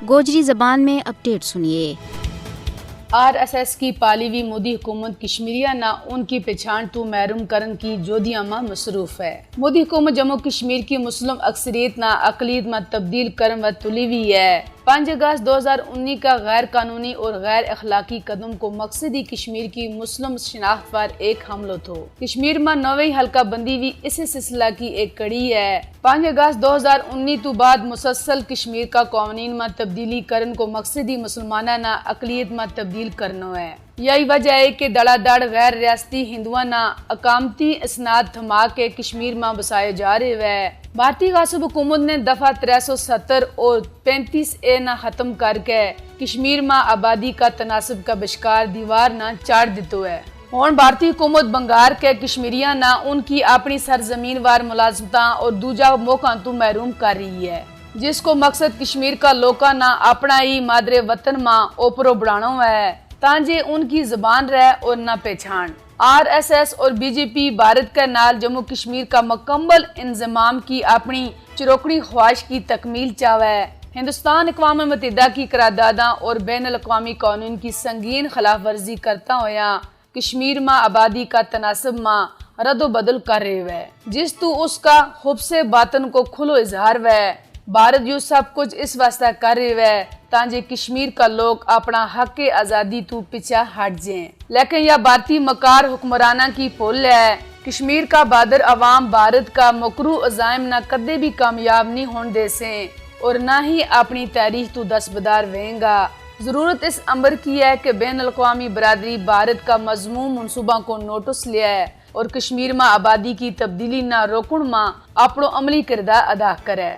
گوجری زبان میں اپڈیٹ سنیے۔ RSS کی پالیوی مودی حکومت کشمیریہ نہ ان کی پہچان تو محروم کرن کی جودیاں ماں مصروف ہے۔ مودی حکومت جموں کشمیر کی مسلم اکثریت نہ اقلیت میں تبدیل کرن و تلی ہوئی ہے۔ 5 اگست 2019 کا غیر قانونی اور غیر اخلاقی قدم کو مقصدی کشمیر کی مسلم شناخت پر ایک حملہ تھو۔ کشمیر میں نویں حلقہ بندی بھی اسی سلسلہ کی ایک کڑی ہے۔ 5 اگست 2019 تو بعد مسلسل کشمیر کا قوانین میں تبدیلی کرن کو مقصدی مسلمانہ نہ اقلیت میں تبدیل کرنا ہے۔ یہی وجہ ہے کہ دڑا دڑ غیر ریاستی ہندوؤں نہ اقامتی اسناد تھما کے کشمیر میں بسائے جا رہے ہیں۔ بھارتی غاصب حکومت نے دفعہ 370 اور 35A نہ ختم کر کے کشمیر میں آبادی کا تناسب کا بشکار دیوار نہ چاڑ دیتو ہے۔ اور بھارتی حکومت بنگار کے کشمیریاں نہ ان کی اپنی سرزمین وار ملازمتاں اور دوجا موقع تو محروم کر رہی ہے، جس کو مقصد کشمیر کا لوکاں نہ اپنا ہی مادر وطن ماں اوپرو بڑھانا ہے تانجے ان کی زبان رہ اور نہ پہچان۔ RSS اور BJP بھارت کے نال جموں کشمیر کا مکمل انضمام کی اپنی چروکڑی خواہش کی تکمیل چاہے۔ ہندوستان اقوام متحدہ کی قرارداداں اور بین الاقوامی قانون کی سنگین خلاف ورزی کرتا ہویا کشمیر میں آبادی کا تناسب میں رد و بدل کر رہے ہے، جس تو اس کا حبس باطن کو کھلو اظہار ہے۔ بھارت یوں سب کچھ اس واسطہ کر رہے ہے تانجے کشمیر کا لوگ اپنا حق آزادی تو پیچھا ہٹ جائیں، لیکن یہ بھارتی مکار حکمرانہ کی پھول ہے۔ کشمیر کا بہادر عوام بھارت کا مکروہ عزائم نہ کدے بھی کامیاب نہیں ہون دے سیں اور نہ ہی اپنی تاریخ تو دستبردار رہیں گا۔ ضرورت اس امر کی ہے کہ بین الاقوامی برادری بھارت کا مذموم منصوبہ کو نوٹس لیا ہے اور کشمیر میں آبادی کی تبدیلی نہ روکن میں اپنا عملی کردار ادا کرے۔